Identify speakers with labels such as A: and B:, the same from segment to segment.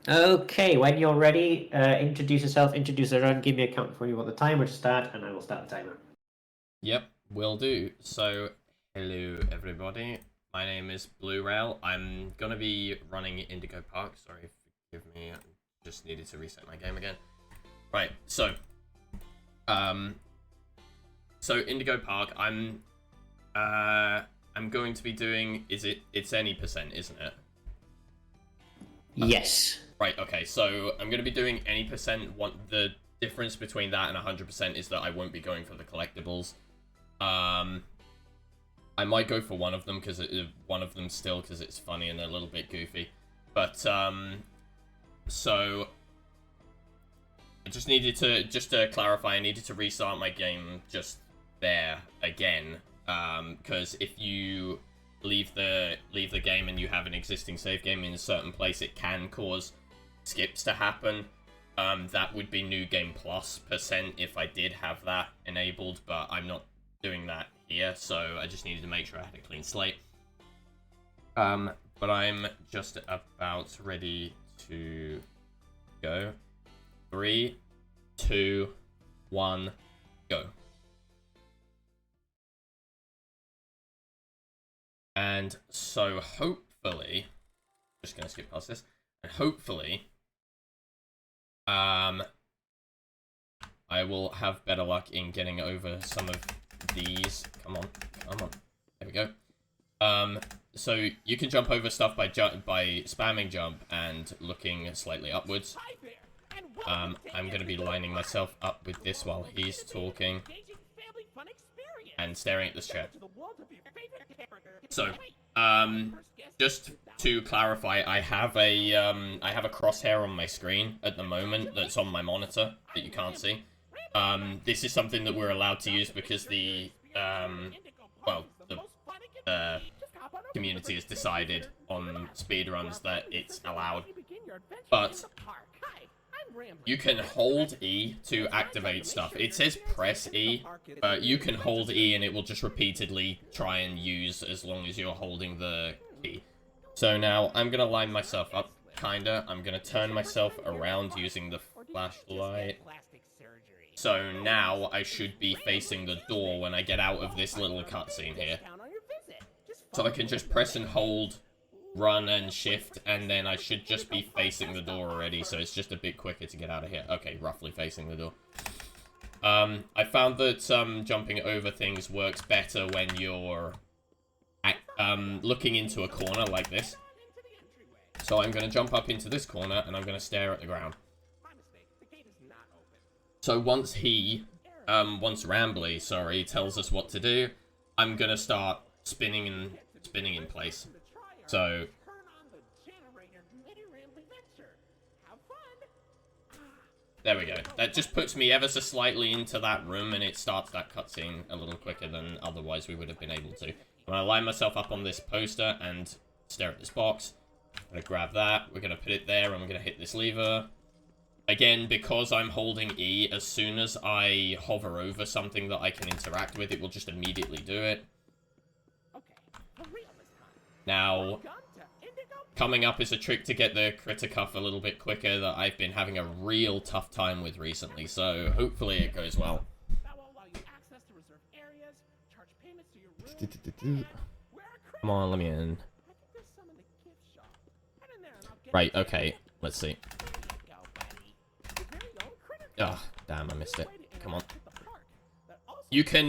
A: Okay, when you're ready, introduce yourself, introduce everyone, give me a count before you want the timer to start, and I will start the timer.
B: Yep, will do. So, hello everybody. My name is blurael. I'm gonna be running Indigo Park. Sorry, forgive me. I just needed to reset my game again. Right. Um, so Indigo Park. I'm going to be doing. It's any percent, isn't it?
A: Yes.
B: Right. Okay. So I'm gonna be doing any percent. The difference between that and 100% is that I won't be going for the collectibles. I might go for one of them because one of them still because it's funny and a little bit goofy. But so I just needed to clarify. I needed to restart my game just there again. Because if you leave the game and you have an existing save game in a certain place, it can cause skips to happen. That would be New Game Plus % if I did have that enabled, but I'm not doing that here, so I just needed to make sure I had a clean slate. But I'm just about ready to go. 3, 2, 1, go. And so hopefully, just gonna skip past this, and hopefully, I will have better luck in getting over some of these. Come on. There we go. So you can jump over stuff by spamming jump and looking slightly upwards. I'm gonna be lining myself up with this while he's talking and staring at this chair. So, just to clarify, I have a crosshair on my screen at the moment that's on my monitor that you can't see. This is something that we're allowed to use because the community has decided on speedruns that it's allowed. But you can hold E to activate stuff. It says press E, but you can hold E and it will just repeatedly try and use as long as you're holding the key. So now I'm gonna line myself up, kinda. I'm gonna turn myself around using the flashlight. So now I should be facing the door when I get out of this little cutscene here. So I can just press and hold, run and shift, and then I should just be facing the door already, so it's just a bit quicker to get out of here. Okay, roughly facing the door. I found that jumping over things works better when you're looking into a corner like this. So I'm going to jump up into this corner, and I'm going to stare at the ground. So once Rambly, sorry, tells us what to do, I'm going to start spinning in place. So there we go. That just puts me ever so slightly into that room, and it starts that cutscene a little quicker than otherwise we would have been able to. When I line myself up on this poster and stare at this box, I'm going to grab that. We're going to put it there, and we're going to hit this lever. Again, because I'm holding E, as soon as I hover over something that I can interact with, it will just immediately do it. Now, coming up is a trick to get the critter cuff a little bit quicker that I've been having a real tough time with recently, so hopefully it goes well. Come on, let me in. Right, okay, let's see. Oh, damn, I missed it. Come on. You can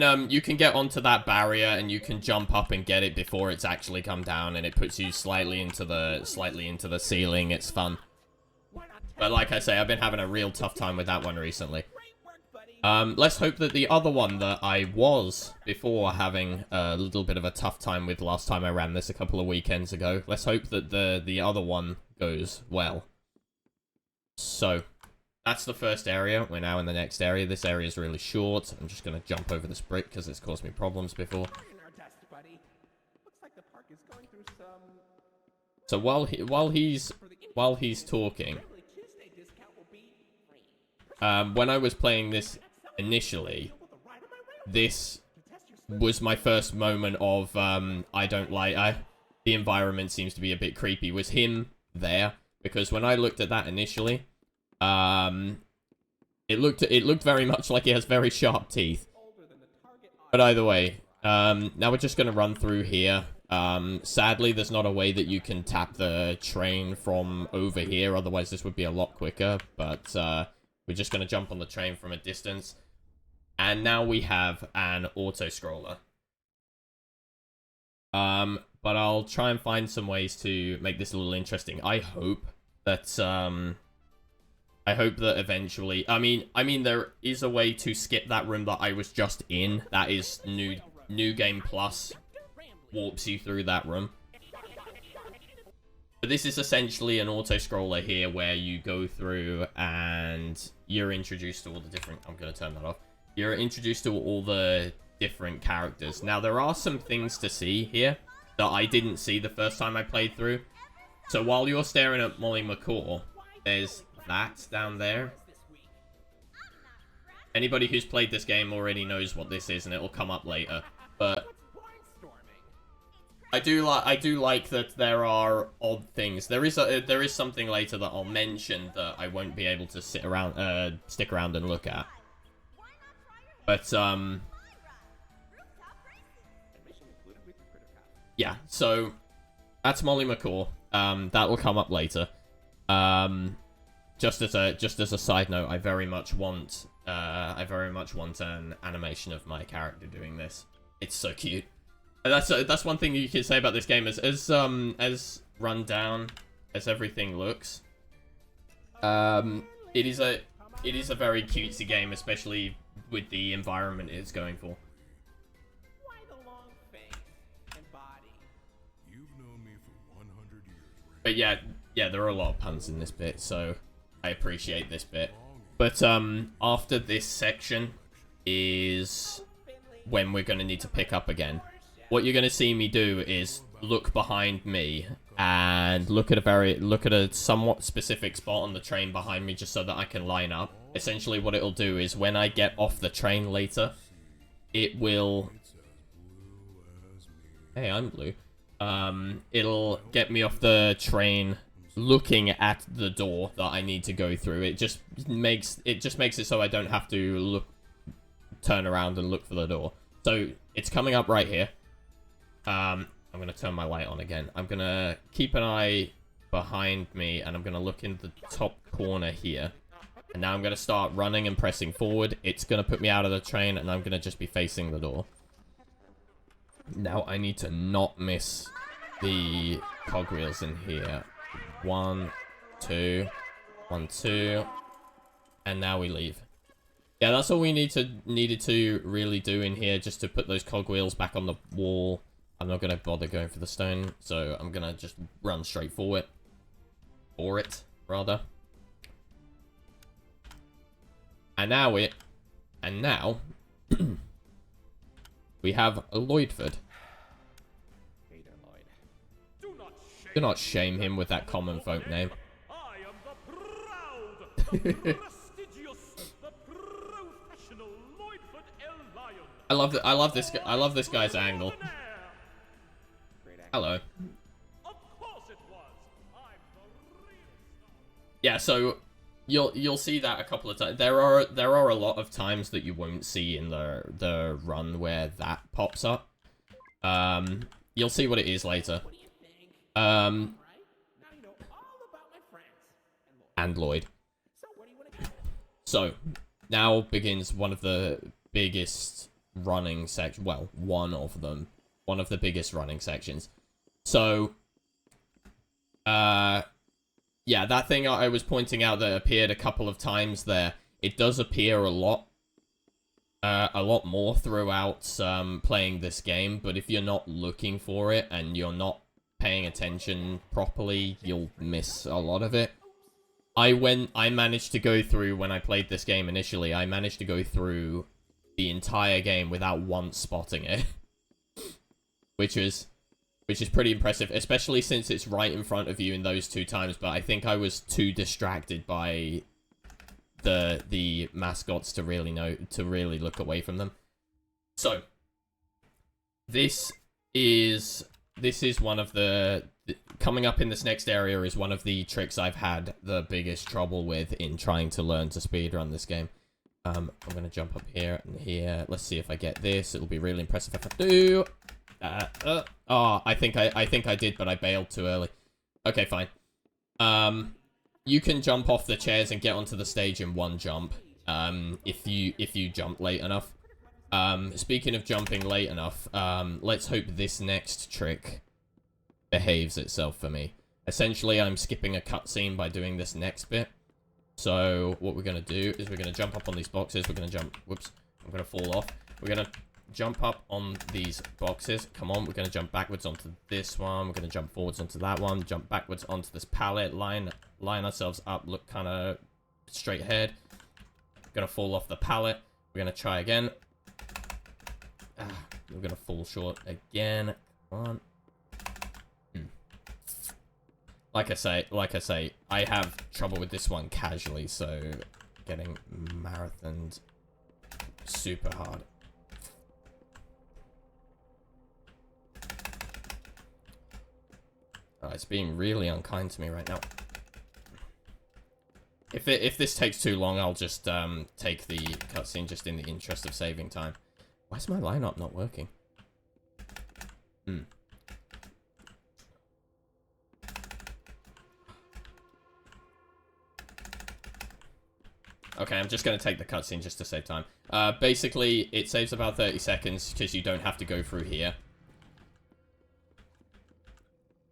B: get onto that barrier and you can jump up and get it before it's actually come down, and it puts you slightly into the ceiling. It's fun. But like I say, I've been having a real tough time with that one recently. Let's hope that the other one that I was before having a little bit of a tough time with last time I ran this a couple of weekends ago. Let's hope that the other one goes well. So that's the first area. We're now in the next area. This area is really short. I'm just going to jump over this brick because it's caused me problems before. So while he's talking, when I was playing this initially, this was my first moment of I don't like the environment seems to be a bit creepy. Was him there because when I looked at that initially, it looked very much like it has very sharp teeth. But either way, now we're just gonna run through here. Sadly, there's not a way that you can tap the train from over here, otherwise this would be a lot quicker, but we're just gonna jump on the train from a distance. And now we have an auto-scroller. But I'll try and find some ways to make this a little interesting. I hope that eventually, I mean there is a way to skip that room that I was just in. That is New Game Plus warps you through that room. But this is essentially an auto-scroller here where you go through and you're introduced to all the different... I'm going to turn that off. You're introduced to all the different characters. Now, there are some things to see here that I didn't see the first time I played through. So while you're staring at Molly McCaw, there's that down there. Anybody who's played this game already knows what this is, and it'll come up later. But I do like that there are odd things. There is something later that I'll mention that I won't be able to stick around and look at. But yeah, so that's Molly McCaw. That will come up later. Just as a side note, I very much want an animation of my character doing this. It's so cute. And that's one thing you can say about this game as run down as everything looks. It is a very cutesy game, especially with the environment it's going for.
C: Why the long face and body?
D: You've known me for 100 years.
B: But yeah, there are a lot of puns in this bit, so I appreciate this bit. But after this section is when we're going to need to pick up again. What you're going to see me do is look behind me and look at a somewhat specific spot on the train behind me just so that I can line up. Essentially what it'll do is when I get off the train later, it will... Hey, I'm blue. It'll get me off the train looking at the door that I need to go through. It just makes it so I don't have to turn around and look for the door. So it's coming up right here. I'm going to turn my light on again. I'm going to keep an eye behind me, and I'm going to look in the top corner here. And now I'm going to start running and pressing forward. It's going to put me out of the train, and I'm going to just be facing the door. Now I need to not miss the cogwheels in here. 1, 2, 1, 2, and now we leave. Yeah, that's all we needed to really do in here, just to put those cogwheels back on the wall. I'm not going to bother going for the stone, so I'm going to just run straight for it. For it, rather. And now we have Lloydford.
C: Hey there, Lloyd.
B: Do not shame him with that common folk name.
E: I am the proud, the prestigious, the professional Lloydford L. Lion.
B: I love this guy's angle.
C: Great acting.
B: Hello.
E: Of course it was. I'm the real star.
B: Yeah, so you'll see that a couple of times. There are a lot of times that you won't see in the run where that pops up. You'll see what it is later.
C: What do you think?
B: Um,
C: Right? Now you know all about my friends.
B: and Lloyd.
C: So where do you want to go?
B: So now begins one of the biggest running sections. Well, one of them. One of the biggest running sections. So, yeah, that thing I was pointing out that appeared a couple of times there, it does appear a lot more throughout playing this game, but if you're not looking for it and you're not paying attention properly, you'll miss a lot of it. I managed to go through, when I played this game initially, I managed to go through the entire game without once spotting it. which is pretty impressive, especially since it's right in front of you in those 2 times, but I think I was too distracted by the mascots to really look away from them. So this is one of the coming up in this next area is one of the tricks I've had the biggest trouble with in trying to learn to speedrun this game. I'm going to jump up here and here. Let's see if I get this. It'll be really impressive if I do. Oh, I think I did, but I bailed too early. Okay, fine. You can jump off the chairs and get onto the stage in one jump. If you jump late enough. Speaking of jumping late enough, let's hope this next trick behaves itself for me. Essentially, I'm skipping a cutscene by doing this next bit. So what we're going to do is we're going to jump up on these boxes. We're going to jump... Whoops. I'm going to fall off. We're going to jump up on these boxes. Come on. We're going to jump backwards onto this one. We're going to jump forwards onto that one. Jump backwards onto this pallet. Line ourselves up. Look kind of straight ahead. We're going to fall off the pallet. We're going to try again. We're going to fall short again. Come on. Like I say, I have trouble with this one casually, so getting marathoned super hard. Oh, it's being really unkind to me right now. If this takes too long, I'll just take the cutscene just in the interest of saving time. Why is my lineup not working? Okay, I'm just going to take the cutscene just to save time. Basically, it saves about 30 seconds because you don't have to go through here.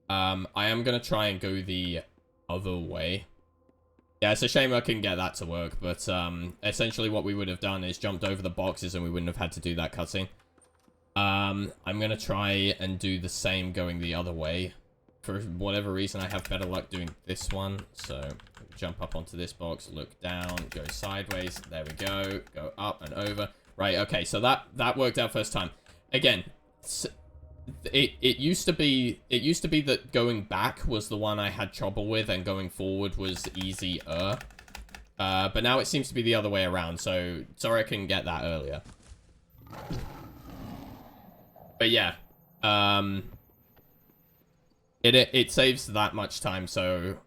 B: I am going to try and go the other way. Yeah, it's a shame I couldn't get that to work, but essentially what we would have done is jumped over the boxes and we wouldn't have had to do that cutscene. I'm going to try and do the same going the other way. For whatever reason, I have better luck doing this one, so... Jump up onto this box, look down, go sideways. There we go. Go up and over. Right, okay, so that worked out first time. Again, it used to be that going back was the one I had trouble with and going forward was easier. But now it seems to be the other way around, so sorry I couldn't get that earlier. But yeah, it saves that much time, so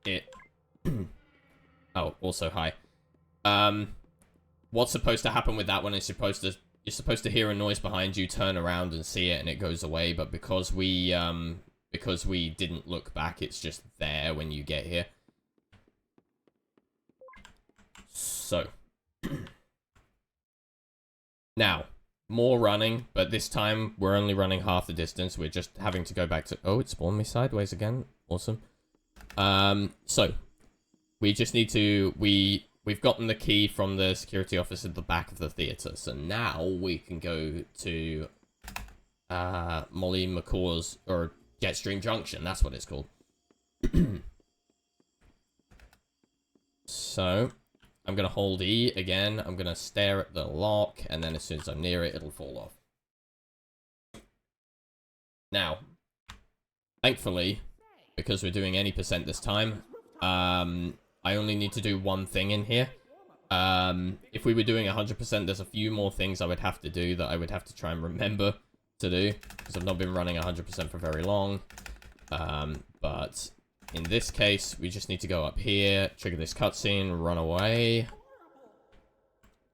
B: it... Oh, also hi. What's supposed to happen with that one is you're supposed to hear a noise behind you, turn around and see it, and it goes away. But because we didn't look back, it's just there when you get here. So now more running, but this time we're only running half the distance. We're just having to go back to... Oh, it spawned me sideways again. Awesome. So we just need to, we've gotten the key from the security office at the back of the theater. So now we can go to Molly McCaw's, or Jetstream Junction. That's what it's called. So I'm going to hold E again. I'm going to stare at the lock. And then as soon as I'm near it, it'll fall off. Now, thankfully, because we're doing any percent this time, I only need to do one thing in here. If we were doing 100%, there's a few more things I would have to do that I would have to try and remember to do, because I've not been running 100% for very long. But in this case, we just need to go up here, trigger this cutscene, run away,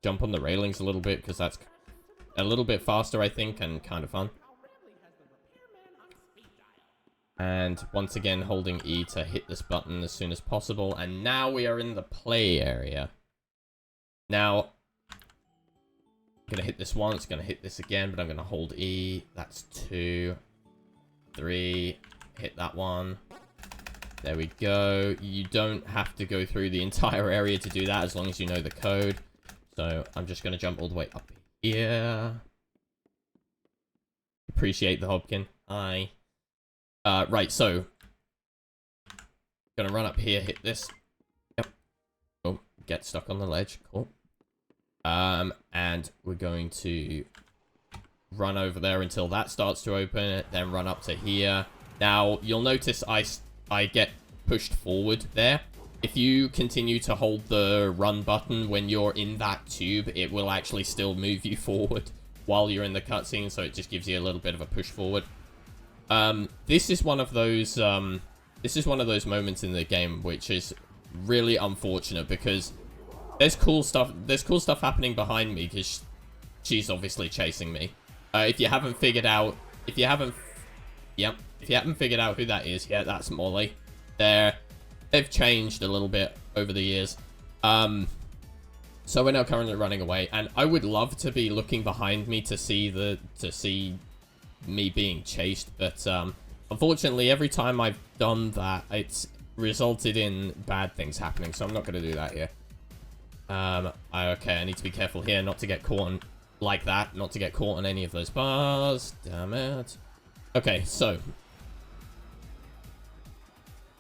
B: jump on the railings a little bit, because that's a little bit faster, I think, and kind of fun. And once again, holding E to hit this button as soon as possible. And now we are in the play area. Now, I'm going to hit this once, going to hit this again, but I'm going to hold E. That's 2, 3, hit that one. There we go. You don't have to go through the entire area to do that as long as you know the code. So I'm just going to jump all the way up here. Appreciate the Hobkin. Hi. Right, so gonna run up here, hit this. Yep. Oh, get stuck on the ledge. Cool. And we're going to run over there until that starts to open, then run up to here. Now, you'll notice I get pushed forward there. If you continue to hold the run button when you're in that tube, it will actually still move you forward while you're in the cutscene, so it just gives you a little bit of a push forward. This is one of those moments in the game which is really unfortunate because there's cool stuff happening behind me because she's obviously chasing me. If you haven't figured out who that is, yeah, that's Molly. They've changed a little bit over the years. So we're now currently running away, and I would love to be looking behind me to see me being chased, but unfortunately every time I've done that it's resulted in bad things happening, so I'm not going to do that here. Okay, I need to be careful here not to get caught on like that, not to get caught on any of those bars. Damn it. Okay, so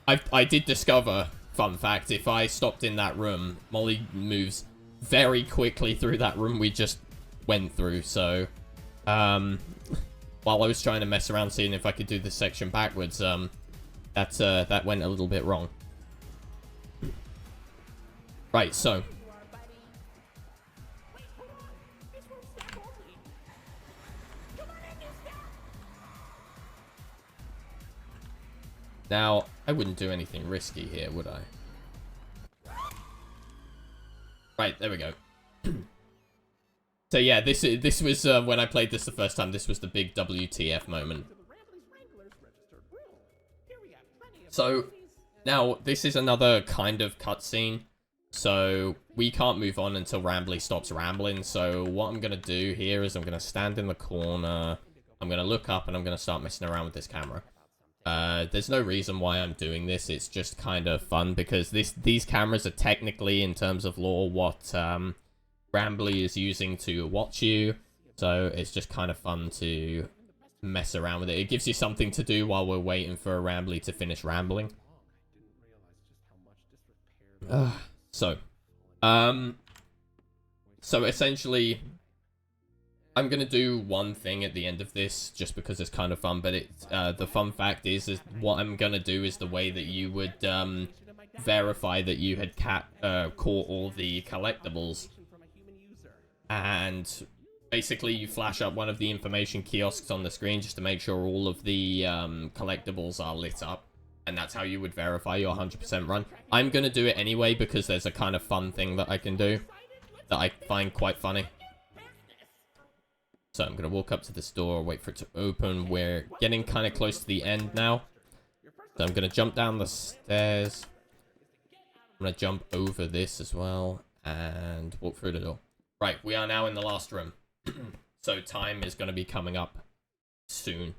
B: I did discover, fun fact, if I stopped in that room, Molly moves very quickly through that room we just went through, so while I was trying to mess around seeing if I could do this section backwards, that went a little bit wrong. Right, so now I wouldn't do anything risky here, would I? Right, there we go. So yeah, this was when I played this the first time. This was the big WTF moment. So now this is another kind of cutscene. So we can't move on until Rambly stops rambling. So what I'm gonna do here is I'm gonna stand in the corner. I'm gonna look up and I'm gonna start messing around with this camera. There's no reason why I'm doing this. It's just kind of fun because these cameras are technically, in terms of lore, what Rambly is using to watch you, so it's just kind of fun to mess around with it. It gives you something to do while we're waiting for Rambly to finish rambling. So essentially, I'm gonna do one thing at the end of this just because it's kind of fun, but the fun fact is what I'm gonna do is the way that you would verify that you had caught all the collectibles. And basically you flash up one of the information kiosks on the screen just to make sure all of the collectibles are lit up, and that's how you would verify your 100% run. I'm gonna do it anyway because there's a kind of fun thing that I can do that I find quite funny. So I'm gonna walk up to this door, wait for it to open. We're getting kind of close to the end now, so I'm gonna jump down the stairs. I'm gonna jump over this as well and walk through the door. Right, we are now in the last room. So time is going to be coming up soon.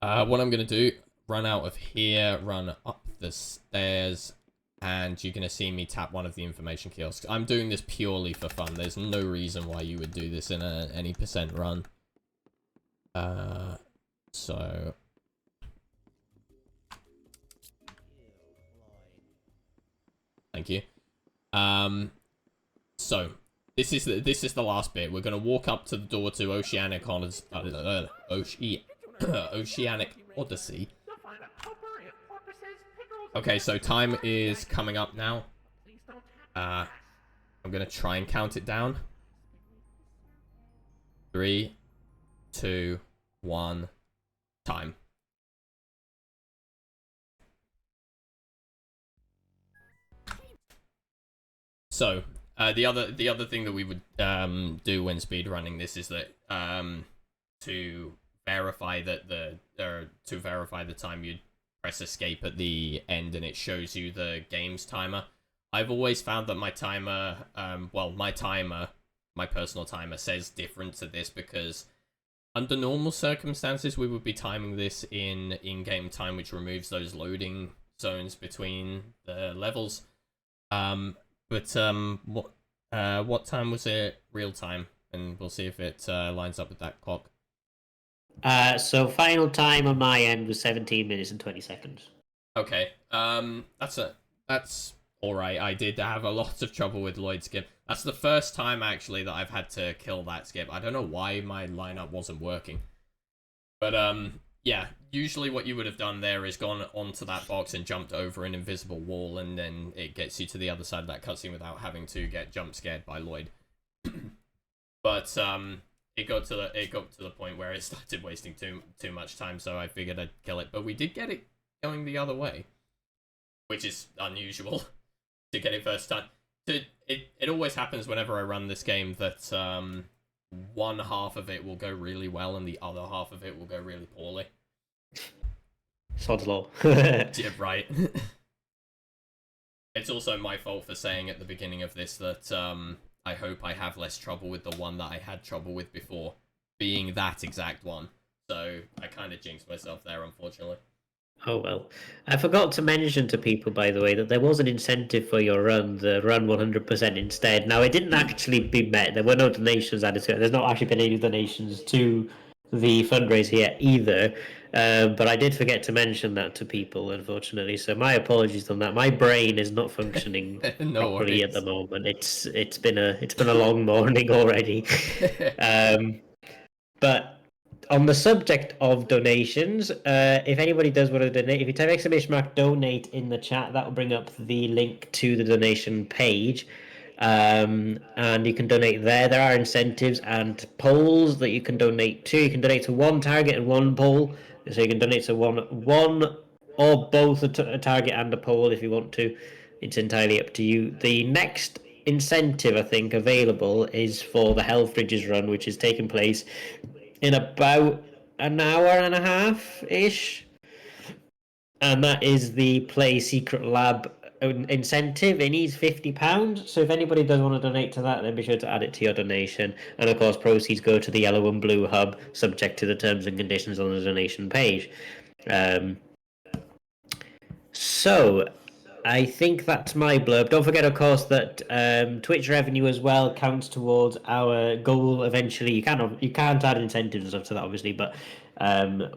B: What I'm going to do, run out of here, run up the stairs, and you're going to see me tap one of the information kiosks. I'm doing this purely for fun. There's no reason why you would do this in any percent run. So thank you. So this is the last bit. We're gonna walk up to the door to Oceanic Odyssey. Okay, so time is coming up now. I'm gonna try and count it down. 3, 2, 1, time. So the other thing that we would do when speedrunning this is that to verify that the time you press escape at the end and it shows you the game's timer. I've always found that my timer, my personal timer says different to this because under normal circumstances we would be timing this in-game time, which removes those loading zones between the levels. What time was it real time? And we'll see if it lines up with that clock.
A: So final time on my end was 17 minutes and 20 seconds.
B: Okay. That's alright. I did have a lot of trouble with Lloyd skip. That's the first time actually that I've had to kill that skip. I don't know why my lineup wasn't working. But yeah, usually what you would have done there is gone onto that box and jumped over an invisible wall, and then it gets you to the other side of that cutscene without having to get jump scared by Lloyd. But it got to the point where it started wasting too much time, so I figured I'd kill it. But we did get it going the other way, which is unusual to get it first time. It always happens whenever I run this game that one half of it will go really well and the other half of it will go really poorly.
A: Sod's law.
B: Yeah, right. It's also my fault for saying at the beginning of this that I hope I have less trouble with the one that I had trouble with before, being that exact one. So I kind of jinxed myself there, unfortunately.
A: Oh well. I forgot to mention to people, by the way, that there was an incentive for your run, the run 100% instead. Now, it didn't actually be met. There were no donations added to it. There's not actually been any donations to the fundraiser yet either. But I did forget to mention that to people, unfortunately. So my apologies on that. My brain is not functioning
B: No
A: properly at
B: worries.
A: the moment. It's been a long morning already. But on the subject of donations, if anybody does want to donate, if you type !donate in the chat, that will bring up the link to the donation page. And you can donate there. There are incentives and polls that you can donate to. You can donate to one target and one poll. So you can donate to one or both a target and a poll if you want to. It's entirely up to you. The next incentive, I think, available is for the Health Bridges run, which is taking place in about an hour and a half ish, and that is the Play Secret Lab incentive. It needs £50, so if anybody does want to donate to that, then be sure to add it to your donation. And of course, proceeds go to the Yellow and Blue Hub, subject to the terms and conditions on the donation page. So I think that's my blurb. Don't forget, of course, that Twitch revenue as well counts towards our goal eventually. You can't add incentives and stuff to that, obviously, but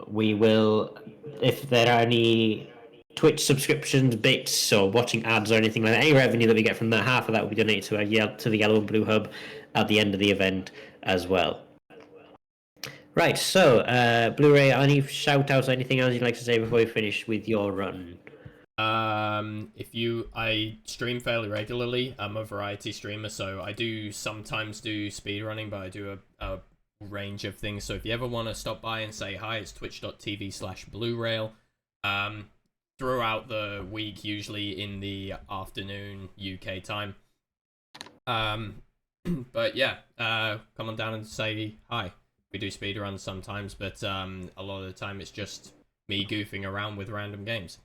A: we will, if there are any Twitch subscriptions, bits, or watching ads or anything like that, any revenue that we get from that, half of that will be donated to the Yellow and Blue Hub at the end of the event as well. Right, so Blu-ray, any shout outs or anything else you'd like to say before we finish with your run?
B: I stream fairly regularly. I'm a variety streamer, so I do sometimes do speedrunning, but I do a range of things. So if you ever want to stop by and say hi, it's twitch.tv/blurael. Throughout the week, usually in the afternoon UK time. But yeah, come on down and say hi. We do speedruns sometimes, but a lot of the time it's just me goofing around with random games.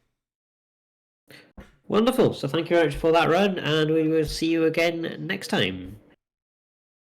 A: Wonderful. So thank you very much for that run, and we will see you again next time.